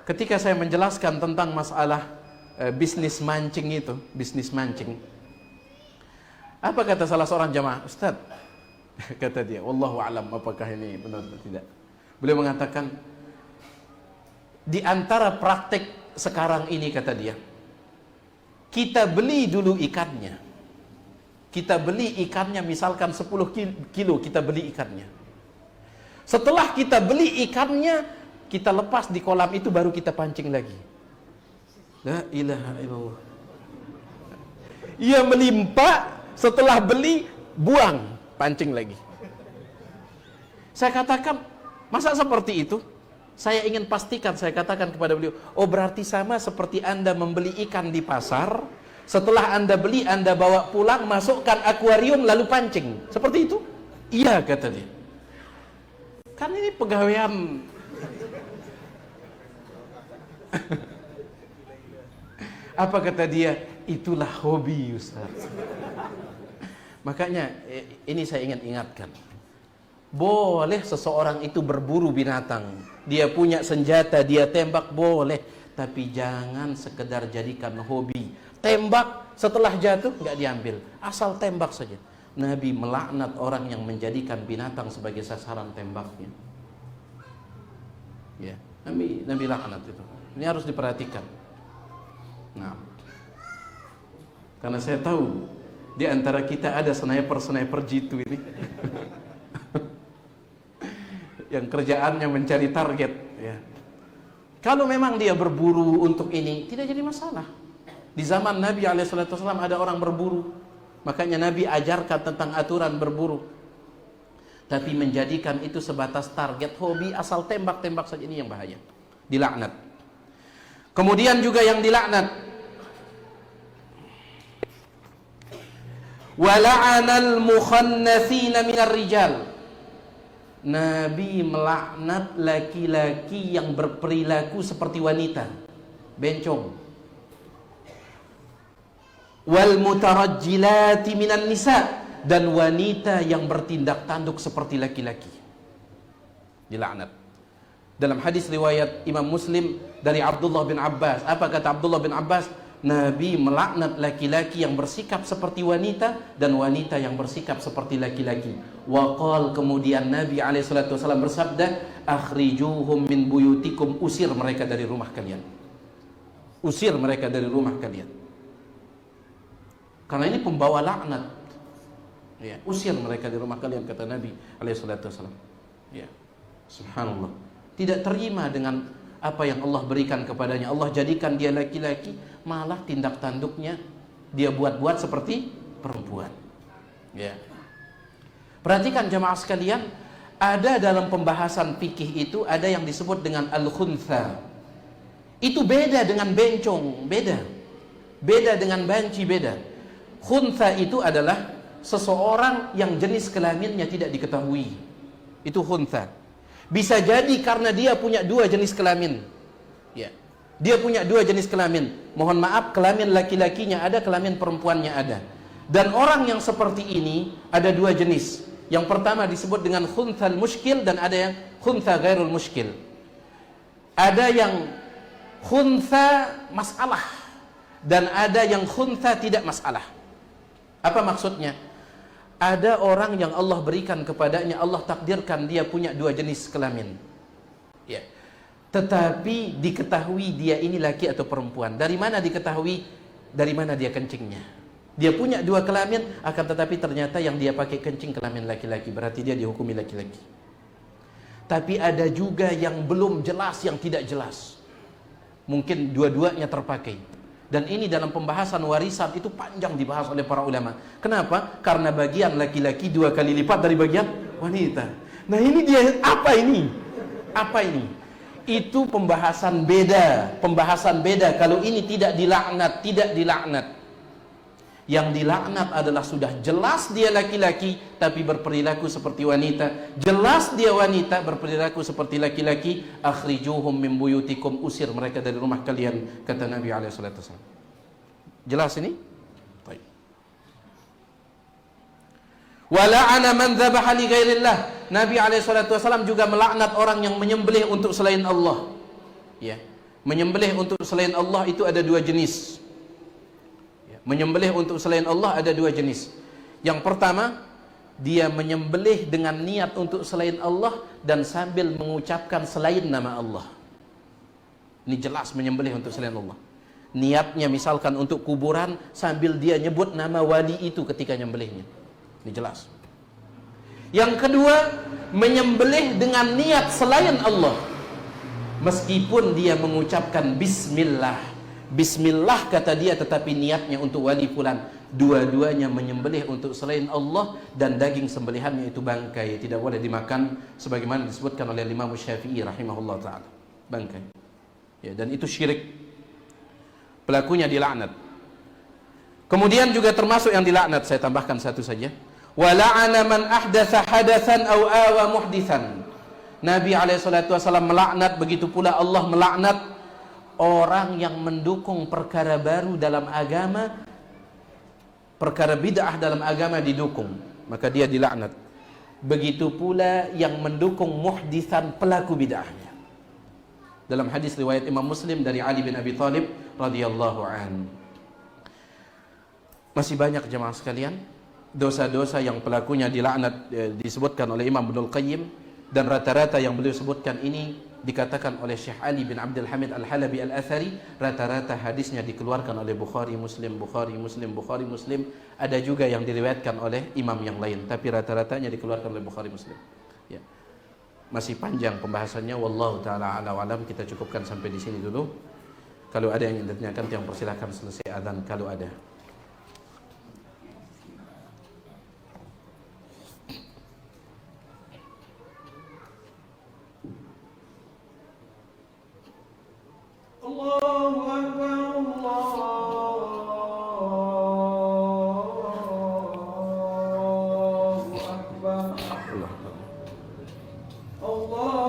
Ketika saya menjelaskan tentang masalah bisnis mancing itu, bisnis mancing. Apa kata salah seorang jamaah? Ustaz, kata dia, wallahu alam apakah ini benar atau tidak. Beliau mengatakan, di antara praktek sekarang ini, kata dia, kita beli dulu ikannya. Kita beli ikannya misalkan 10 kilo kita beli ikannya. Setelah kita beli ikannya, kita lepas di kolam itu baru kita pancing lagi. La ilaha illallah. Ia melimpah, setelah beli buang, pancing lagi. Saya katakan, masa seperti itu? Saya ingin pastikan, saya katakan kepada beliau, oh berarti sama seperti Anda membeli ikan di pasar, setelah Anda beli, Anda bawa pulang, masukkan akuarium, lalu pancing. Seperti itu? Iya, kata dia. Kan ini pegawaian. Apa kata dia? Itulah hobi, Ustaz. Makanya, ini saya ingin ingatkan. Boleh seseorang itu berburu binatang, dia punya senjata, dia tembak, boleh, tapi jangan sekedar jadikan hobi. Tembak, setelah jatuh nggak diambil, asal tembak saja. Nabi melaknat orang yang menjadikan binatang sebagai sasaran tembaknya. Ya, Nabi laknat itu. Ini harus diperhatikan. Nah, karena saya tahu di antara kita ada sniper jitu ini yang kerjaannya mencari target, ya. Kalau memang dia berburu untuk ini, tidak jadi masalah. Di zaman Nabi SAW ada orang berburu, makanya Nabi ajarkan tentang aturan berburu. Tapi menjadikan itu sebatas target hobi, asal tembak-tembak saja, ini yang bahaya, dilaknat. Kemudian juga yang dilaknat, wala'anal mukhannatsina minar rijal. Nabi melaknat laki-laki yang berperilaku seperti wanita, bencong. Wal mutarajjilati minan nisa, dan wanita yang bertindak tanduk seperti laki-laki, dilaknat. Dalam hadis riwayat Imam Muslim dari Abdullah bin Abbas, apa kata Abdullah bin Abbas? Nabi melaknat laki-laki yang bersikap seperti wanita dan wanita yang bersikap seperti laki-laki. Waqal, kemudian Nabi SAW bersabda, akhrijuhum min buyutikum, usir mereka dari rumah kalian. Usir mereka dari rumah kalian. Karena ini pembawa laknat. Ya, usir mereka dari rumah kalian, kata Nabi SAW. Ya, subhanallah. Tidak terima dengan apa yang Allah berikan kepadanya. Allah jadikan dia laki-laki, malah tindak tanduknya dia buat-buat seperti perempuan. Ya. Perhatikan jamaah sekalian, ada dalam pembahasan fikih itu ada yang disebut dengan al-khuntha. Itu beda dengan bencong, beda. Beda dengan banci, beda. Khuntha itu adalah seseorang yang jenis kelaminnya tidak diketahui. Itu khuntha. Bisa jadi karena dia punya dua jenis kelamin. Ya. Dia punya dua jenis kelamin. Mohon maaf, kelamin laki-lakinya ada, kelamin perempuannya ada. Dan orang yang seperti ini ada dua jenis. Yang pertama disebut dengan khunthal muskil, dan ada yang khuntha ghairul muskil. Ada yang khuntha masalah dan ada yang khuntha tidak masalah. Apa maksudnya? Ada orang yang Allah berikan kepadanya, Allah takdirkan dia punya dua jenis kelamin. Ya. Tetapi diketahui dia ini laki atau perempuan. Dari mana diketahui? Dari mana dia kencingnya? Dia punya dua kelamin, akan tetapi ternyata yang dia pakai kencing kelamin laki-laki, berarti dia dihukumi laki-laki. Tapi ada juga yang belum jelas, yang tidak jelas. Mungkin dua-duanya terpakai. Dan ini dalam pembahasan warisan itu panjang dibahas oleh para ulama. Kenapa? Karena bagian laki-laki 2 kali lipat dari bagian wanita. Nah ini dia, apa ini? Apa ini? Itu pembahasan beda. Pembahasan beda. Kalau ini tidak dilaknat, tidak dilaknat. Yang dilaknat adalah sudah jelas dia laki-laki tapi berperilaku seperti wanita. Jelas dia wanita berperilaku seperti laki-laki. Akhrijuhum min buyutikum, usir mereka dari rumah kalian, kata Nabi SAW. Jelas ini? Baik. Wa la'ana man dzabaha li ghairillah. Nabi SAW juga melaknat orang yang menyembelih untuk selain Allah. Ya. Menyembelih untuk selain Allah itu ada dua jenis. Menyembelih untuk selain Allah ada dua jenis. Yang pertama, dia menyembelih dengan niat untuk selain Allah dan sambil mengucapkan selain nama Allah. Ini jelas menyembelih untuk selain Allah. Niatnya misalkan untuk kuburan, sambil dia nyebut nama wali itu ketika nyembelihnya. Ini jelas. Yang kedua, menyembelih dengan niat selain Allah, meskipun dia mengucapkan bismillah. Bismillah kata dia, tetapi niatnya untuk wali fulan. Dua-duanya menyembelih untuk selain Allah, dan daging sembelihannya itu bangkai, tidak boleh dimakan, sebagaimana disebutkan oleh Imam Syafi'i rahimahullah ta'ala. Bangkai. Ya, dan itu syirik. Pelakunya dilaknat. Kemudian juga termasuk yang dilaknat, saya tambahkan satu saja. Wa la'ana man ahdatha hadatsan aw awa muhditsan. Nabi SAW melaknat, begitu pula Allah melaknat orang yang mendukung perkara baru dalam agama, perkara bid'ah dalam agama didukung, maka dia dilaknat. Begitu pula yang mendukung muhditsan, pelaku bid'ahnya. Dalam hadis riwayat Imam Muslim dari Ali bin Abi Thalib radhiyallahu an. Masih banyak jemaah sekalian dosa-dosa yang pelakunya dilaknat, disebutkan oleh Imam Ibnul Qayyim, dan rata-rata yang beliau sebutkan ini dikatakan oleh Syekh Ali bin Abdul Hamid Al-Halabi Al-Athari, rata-rata hadisnya dikeluarkan oleh Bukhari Muslim, Bukhari Muslim, Bukhari Muslim. Ada juga yang diriwayatkan oleh imam yang lain, tapi rata-ratanya dikeluarkan oleh Bukhari Muslim. Ya. Masih panjang pembahasannya, wallahu taala ala alam. Kita cukupkan sampai di sini dulu. Kalau ada yang ingin ditanyakan, yang persilahkan selesai azan kalau ada. Allahu Akbar, Allahu Akbar, Allahu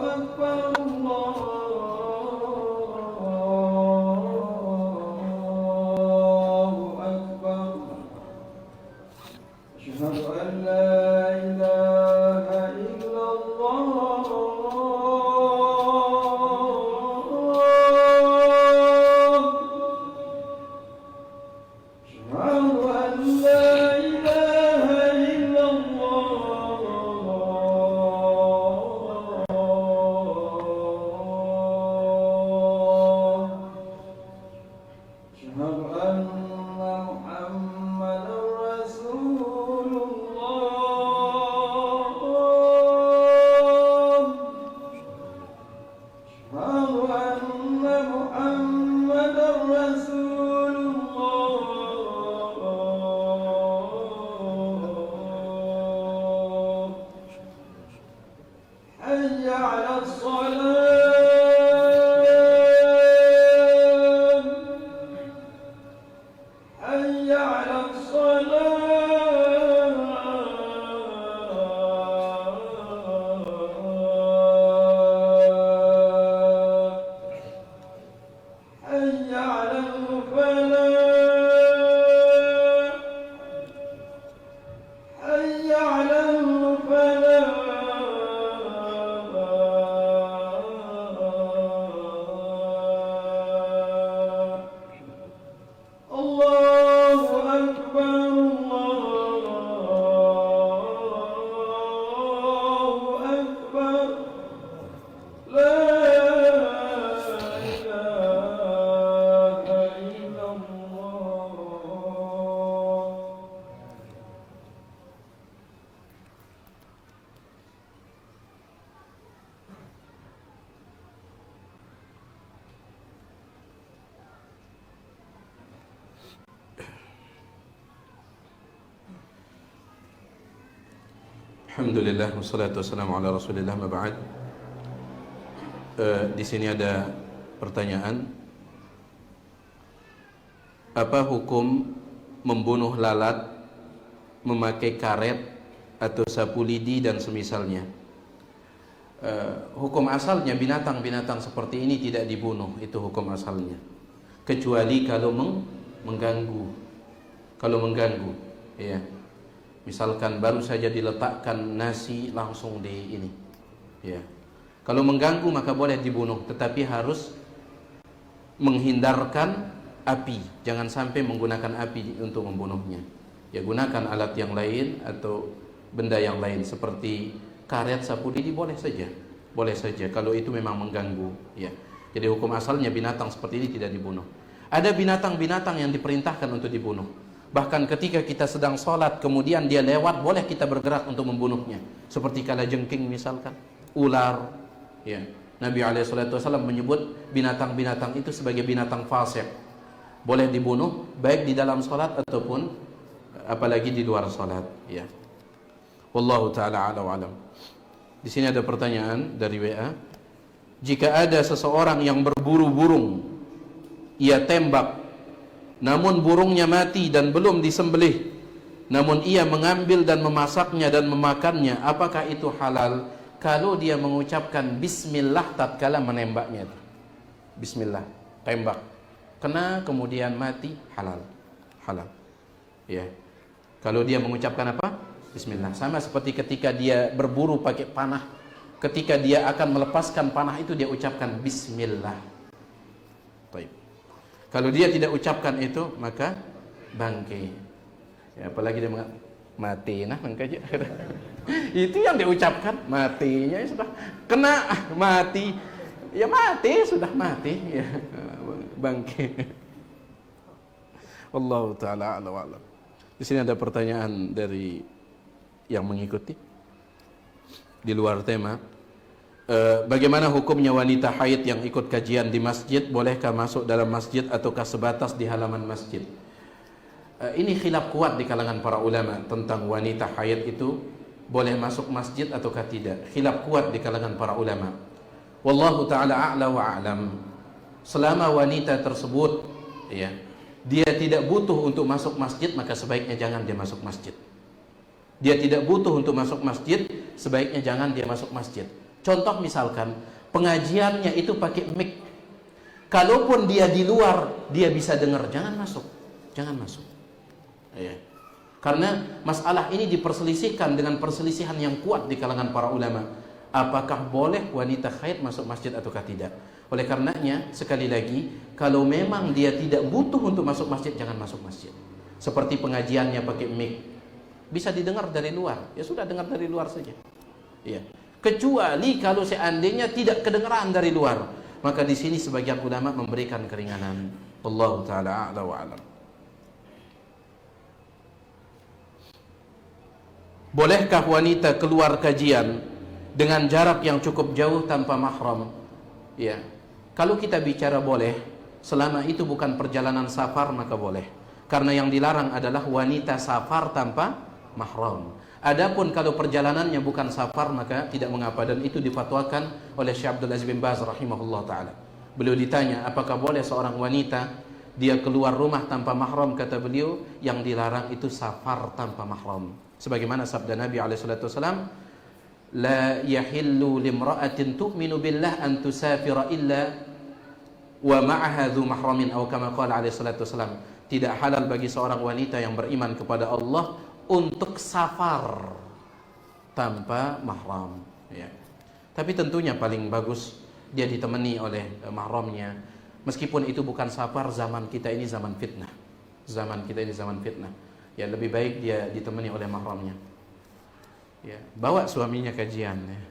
Akbar, Allahu Akbar. Asyhadu an la ilaha illallah. Alhamdulillah wassalatu wassalamu ala Rasulillah, ma ba'd. Di sini ada pertanyaan. Apa hukum membunuh lalat memakai karet atau sapu lidi dan semisalnya? Hukum asalnya binatang-binatang seperti ini tidak dibunuh, itu hukum asalnya. Kecuali kalau mengganggu. Kalau mengganggu, ya. Misalkan baru saja diletakkan nasi langsung di ini, ya. Kalau mengganggu maka boleh dibunuh, tetapi harus menghindarkan api. Jangan sampai menggunakan api untuk membunuhnya. Ya, gunakan alat yang lain atau benda yang lain seperti karet, sapu lidi, boleh saja. Boleh saja kalau itu memang mengganggu, ya. Jadi hukum asalnya binatang seperti ini tidak dibunuh. Ada binatang-binatang yang diperintahkan untuk dibunuh. Bahkan ketika kita sedang sholat kemudian dia lewat, boleh kita bergerak untuk membunuhnya. Seperti kalajengking misalkan, ular, ya. Nabi SAW menyebut binatang-binatang itu sebagai binatang fasik. Boleh dibunuh baik di dalam sholat ataupun apalagi di luar sholat, ya. Wallahu ta'ala ala wa alam. Di sini ada pertanyaan dari WA. Jika ada seseorang yang berburu burung, ia tembak, namun burungnya mati dan belum disembelih, namun ia mengambil dan memasaknya dan memakannya, apakah itu halal? Kalau dia mengucapkan bismillah tatkala menembaknya, bismillah, tembak, kena kemudian mati, halal, halal, ya. Kalau dia mengucapkan apa? Bismillah. Sama seperti ketika dia berburu pakai panah, ketika dia akan melepaskan panah itu dia ucapkan bismillah. Baik. Kalau dia tidak ucapkan itu maka bangkai. Ya, apalagi dia Mati nah aja. Itu yang diucapkan, matinya ya sudah kena mati. Ya mati, sudah mati ya. Bangke. Wallahu taala a'lam wa a'lam. Di sini ada pertanyaan dari yang mengikuti di luar tema. Bagaimana hukumnya wanita haid yang ikut kajian di masjid? Bolehkah masuk dalam masjid ataukah sebatas di halaman masjid? Ini khilaf kuat di kalangan para ulama tentang wanita haid itu boleh masuk masjid ataukah tidak. Khilaf kuat di kalangan para ulama. Wallahu taala a'la wa a'lam. Selama wanita tersebut ya, dia tidak butuh untuk masuk masjid, maka sebaiknya jangan dia masuk masjid. Dia tidak butuh untuk masuk masjid, sebaiknya jangan dia masuk masjid. Contoh misalkan pengajiannya itu pakai mic. Kalaupun dia di luar, dia bisa dengar, jangan masuk. Jangan masuk. Ya. Karena masalah ini diperselisihkan dengan perselisihan yang kuat di kalangan para ulama. Apakah boleh wanita haid masuk masjid ataukah tidak? Oleh karenanya, sekali lagi, kalau memang dia tidak butuh untuk masuk masjid, jangan masuk masjid. Seperti pengajiannya pakai mic, bisa didengar dari luar. Ya sudah, dengar dari luar saja. Ya. Kecuali kalau seandainya tidak kedengaran dari luar, maka di sini sebagian ulama memberikan keringanan. Wallahu taala a'la wa a'lam. Bolehkah wanita keluar kajian dengan jarak yang cukup jauh tanpa mahram? Ya. Kalau kita bicara boleh, selama itu bukan perjalanan safar maka boleh. Karena yang dilarang adalah wanita safar tanpa mahram. Adapun kalau perjalanannya bukan safar maka tidak mengapa, dan itu difatwakan oleh Syekh Abdul Aziz bin Baz rahimahullah taala. Beliau ditanya, apakah boleh seorang wanita dia keluar rumah tanpa mahram? Kata beliau, yang dilarang itu safar tanpa mahram. Sebagaimana sabda Nabi alaihi salatu wasallam, la yahillu limra'atin tu'minu billah an tusafira illa wa ma'aha dhu mahramin, atau kama qala alaihi salatu wasallam, tidak halal bagi seorang wanita yang beriman kepada Allah untuk safar tanpa mahram ya. Tapi tentunya paling bagus dia ditemani oleh mahramnya. Meskipun itu bukan safar, zaman kita ini zaman fitnah. Zaman kita ini zaman fitnah. Ya lebih baik dia ditemani oleh mahramnya. Ya, bawa suaminya kajian ya.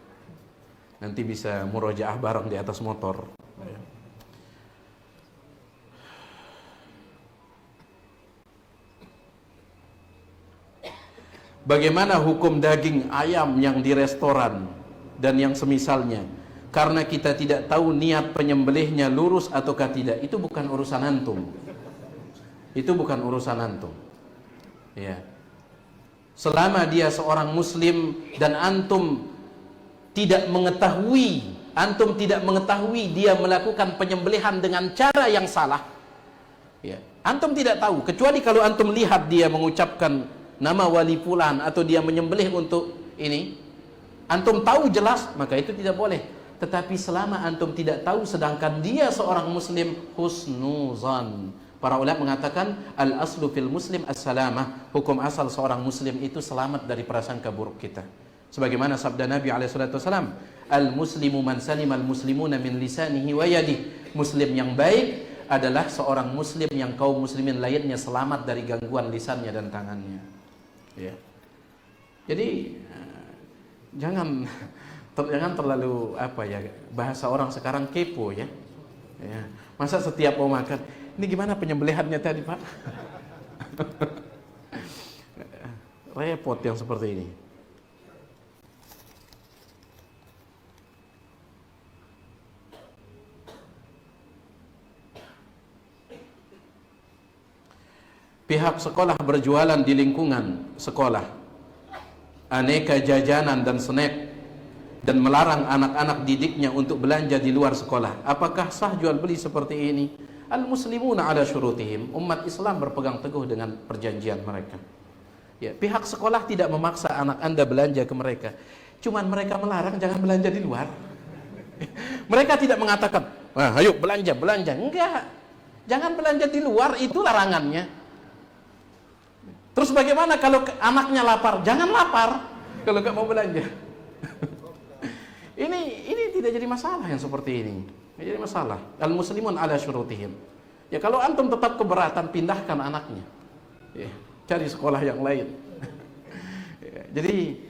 Nanti bisa murojaah bareng di atas motor. Ya. Bagaimana hukum daging ayam yang di restoran dan yang semisalnya? Karena kita tidak tahu niat penyembelihnya lurus ataukah tidak. Itu bukan urusan antum. Itu bukan urusan antum. Ya. Selama dia seorang muslim dan antum tidak mengetahui dia melakukan penyembelihan dengan cara yang salah. Ya. Antum tidak tahu, kecuali kalau antum lihat dia mengucapkan nama wali fulan atau dia menyembelih untuk ini, antum tahu jelas, maka itu tidak boleh. Tetapi selama antum tidak tahu sedangkan dia seorang muslim, husnuzan. Para ulama mengatakan al aslu fil muslim as-salamah. Hukum asal seorang muslim itu selamat dari prasangka buruk kita. Sebagaimana sabda Nabi alaihi salatu wasallam, al muslimu man salimal muslimuna min lisanihi wa yadihi. Muslim yang baik adalah seorang muslim yang kaum muslimin lainnya selamat dari gangguan lisannya dan tangannya. Ya. Jadi jangan terlalu bahasa orang sekarang kepo ya. Ya. Masa setiap mau makan, ini gimana penyembelihannya tadi Pak? Repot yang seperti ini. Pihak sekolah berjualan di lingkungan sekolah aneka jajanan dan snack dan melarang anak-anak didiknya untuk belanja di luar sekolah. Apakah sah jual beli seperti ini? Al-muslimuna ala syurutihim. Umat Islam berpegang teguh dengan perjanjian mereka. Ya, pihak sekolah tidak memaksa anak Anda belanja ke mereka. Cuman mereka melarang jangan belanja di luar. Mereka tidak mengatakan, "Wah, ayo belanja." Enggak. Jangan belanja di luar, itu larangannya. Terus bagaimana kalau anaknya lapar? Jangan lapar kalau nggak mau belanja. Ini tidak jadi masalah yang seperti ini. Tidak jadi masalah. Al-muslimun ala syurutihim. Ya kalau antum tetap keberatan, pindahkan anaknya. Ya, cari sekolah yang lain. Ya, jadi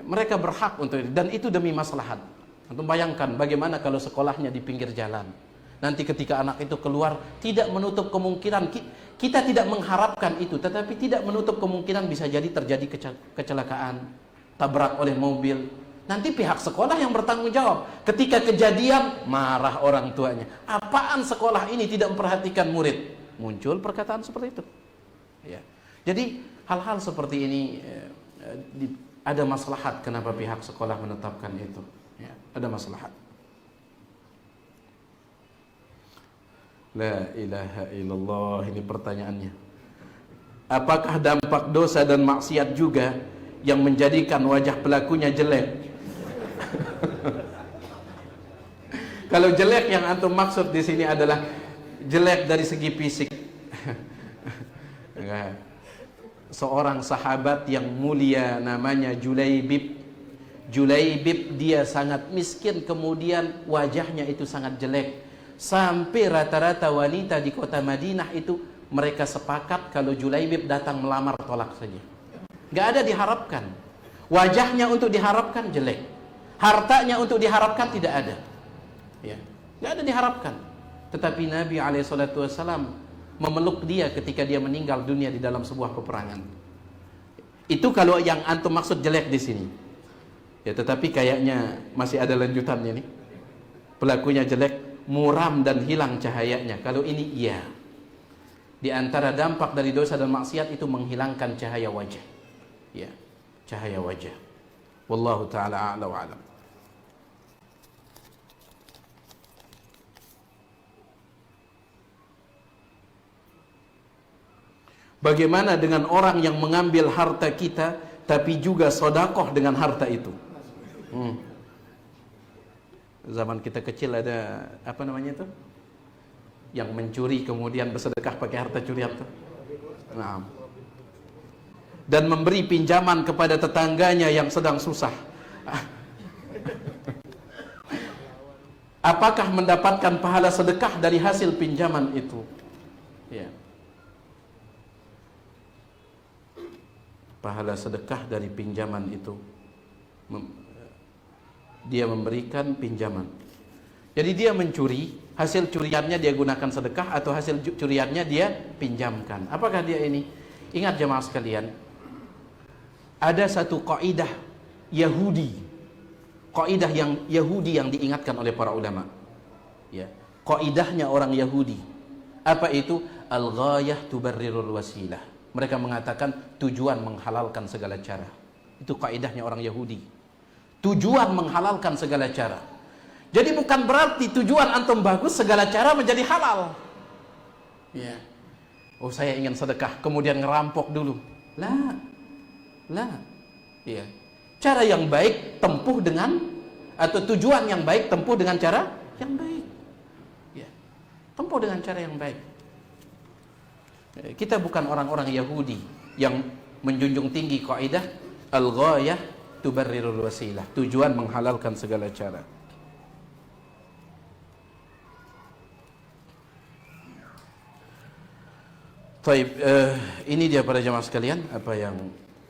mereka berhak untuk itu, dan itu demi maslahat. Antum bayangkan bagaimana kalau sekolahnya di pinggir jalan. Nanti ketika anak itu keluar, tidak menutup kemungkinan, kita tidak mengharapkan itu, tetapi tidak menutup kemungkinan bisa jadi terjadi kecelakaan, tabrak oleh mobil. Nanti pihak sekolah yang bertanggung jawab. Ketika kejadian, marah orang tuanya. Apaan sekolah ini tidak memperhatikan murid? Muncul perkataan seperti itu. Ya. Jadi hal-hal seperti ini ada maslahat kenapa pihak sekolah menetapkan itu. Ya, ada maslahat. La ilaha illallah, ini pertanyaannya. Apakah dampak dosa dan maksiat juga yang menjadikan wajah pelakunya jelek? Kalau jelek yang antum maksud di sini adalah jelek dari segi fisik. Seorang sahabat yang mulia namanya Julaibib. Julaibib dia sangat miskin, kemudian wajahnya itu sangat jelek. Sampai rata-rata wanita di kota Madinah itu mereka sepakat kalau Julaibib datang melamar tolak saja. Gak ada diharapkan. Wajahnya untuk diharapkan jelek, hartanya untuk diharapkan tidak ada. Ya, gak ada diharapkan. Tetapi Nabi SAW memeluk dia ketika dia meninggal dunia di dalam sebuah peperangan. Itu kalau yang antum maksud jelek di sini. Ya, tetapi kayaknya masih ada lanjutannya nih. Pelakunya jelek, muram dan hilang cahayanya. Kalau ini iya. Di antara dampak dari dosa dan maksiat itu menghilangkan cahaya wajah. Ya, cahaya wajah. Wallahu taala a'la wa a'lam. Bagaimana dengan orang yang mengambil harta kita tapi juga sedekah dengan harta itu? Zaman kita kecil ada apa namanya itu? Yang mencuri kemudian bersedekah pakai harta curian itu. Nah. Dan memberi pinjaman kepada tetangganya yang sedang susah. Apakah mendapatkan pahala sedekah dari hasil pinjaman itu? Ya. Pahala sedekah dari pinjaman itu. Dia memberikan pinjaman. Jadi dia mencuri, hasil curiannya dia gunakan sedekah atau hasil curiannya dia pinjamkan. Apakah dia ini? Ingat jemaah sekalian, ada satu kaidah Yahudi. Kaidah yang Yahudi yang diingatkan oleh para ulama. Ya, kaidahnya orang Yahudi. Apa itu? Al-ghayah tubarrirul wasilah. Mereka mengatakan tujuan menghalalkan segala cara. Itu kaidahnya orang Yahudi. Tujuan menghalalkan segala cara. Jadi bukan berarti tujuan antum bagus segala cara menjadi halal. Ya. Oh, saya ingin sedekah kemudian ngerampok dulu. Lah. Ya. Cara yang baik tempuh dengan, atau tujuan yang baik tempuh dengan cara yang baik. Ya. Tempuh dengan cara yang baik. Kita bukan orang-orang Yahudi yang menjunjung tinggi kaidah al-ghayah tubarrirul wasilah, tujuan menghalalkan segala cara. Taib, ini dia para jamaah sekalian apa yang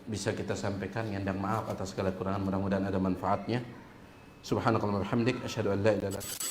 bisa kita sampaikan. Nyandang maaf atas segala kekurangan, mudah-mudahan ada manfaatnya. Subhanakallahumma wa bihamdik, asyhadu an la ilaha illa anta